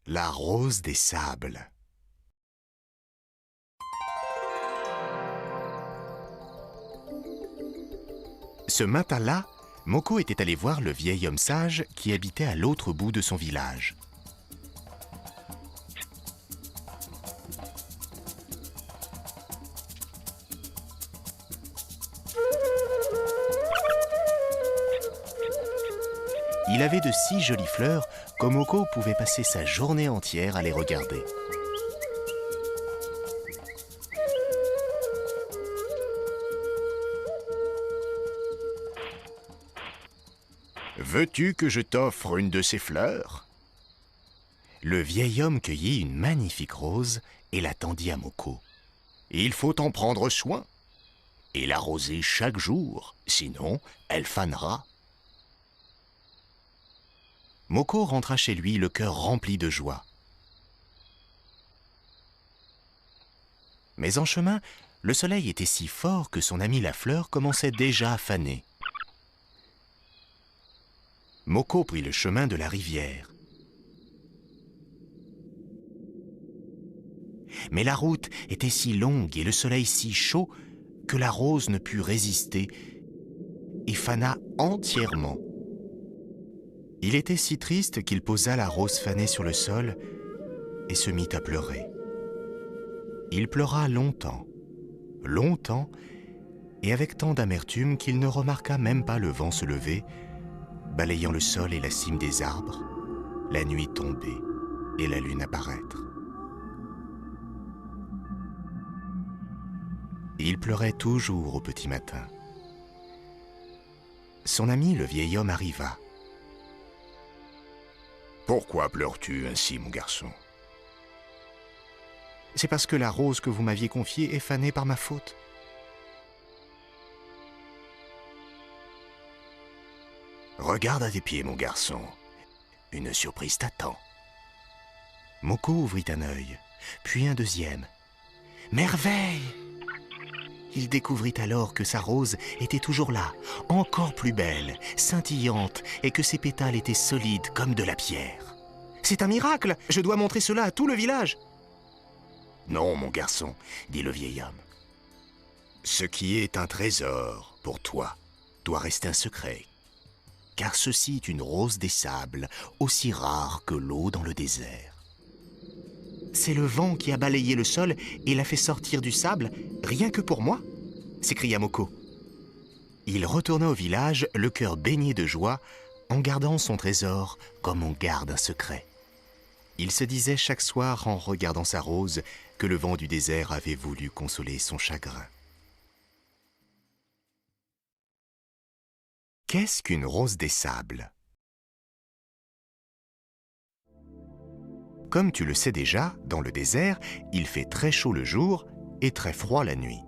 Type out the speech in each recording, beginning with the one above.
La rose des sables. Ce matin-là, Moko était allé voir le vieil homme sage qui habitait à l'autre bout de son village. Il avait de si jolies fleurs que Moko pouvait passer sa journée entière à les regarder. Veux-tu que je t'offre une de ces fleurs? Le vieil homme cueillit une magnifique rose et la tendit à Moko. Il faut en prendre soin et l'arroser chaque jour, sinon elle fanera. Moko rentra chez lui le cœur rempli de joie. Mais en chemin, le soleil était si fort que son ami la fleur commençait déjà à faner. Moko prit le chemin de la rivière. Mais la route était si longue et le soleil si chaud que la rose ne put résister et fana entièrement. Il était si triste qu'il posa la rose fanée sur le sol et se mit à pleurer. Il pleura longtemps, longtemps, et avec tant d'amertume qu'il ne remarqua même pas le vent se lever, balayant le sol et la cime des arbres, la nuit tomber et la lune apparaître. Il pleurait toujours au petit matin. Son ami, le vieil homme, arriva. « Pourquoi pleures-tu ainsi, mon garçon ?»« C'est parce que la rose que vous m'aviez confiée est fanée par ma faute. » « Regarde à tes pieds, mon garçon. Une surprise t'attend. » Moko ouvrit un œil, puis un deuxième. Merveille! Il découvrit alors que sa rose était toujours là, encore plus belle, scintillante, et que ses pétales étaient solides comme de la pierre. « C'est un miracle! Je dois montrer cela à tout le village !»« Non, mon garçon, » dit le vieil homme. « Ce qui est un trésor pour toi doit rester un secret, car ceci est une rose des sables, aussi rare que l'eau dans le désert. C'est le vent qui a balayé le sol et l'a fait sortir du sable, rien que pour moi ?» s'écria Moko. Il retourna au village, le cœur baigné de joie, en gardant son trésor comme on garde un secret. Il se disait chaque soir en regardant sa rose que le vent du désert avait voulu consoler son chagrin. Qu'est-ce qu'une rose des sables? Comme tu le sais déjà, dans le désert, il fait très chaud le jour et très froid la nuit.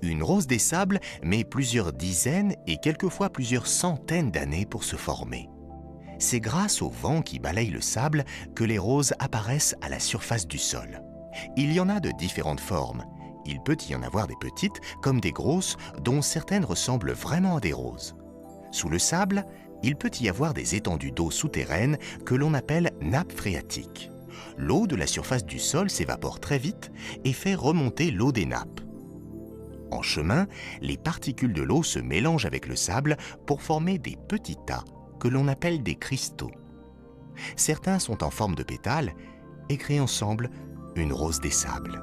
Une rose des sables met plusieurs dizaines et quelquefois plusieurs centaines d'années pour se former. C'est grâce au vent qui balaye le sable que les roses apparaissent à la surface du sol. Il y en a de différentes formes. Il peut y en avoir des petites comme des grosses dont certaines ressemblent vraiment à des roses. Sous le sable, il peut y avoir des étendues d'eau souterraines que l'on appelle nappes phréatiques. L'eau de la surface du sol s'évapore très vite et fait remonter l'eau des nappes. En chemin, les particules de l'eau se mélangent avec le sable pour former des petits tas que l'on appelle des cristaux. Certains sont en forme de pétales et créent ensemble une rose des sables.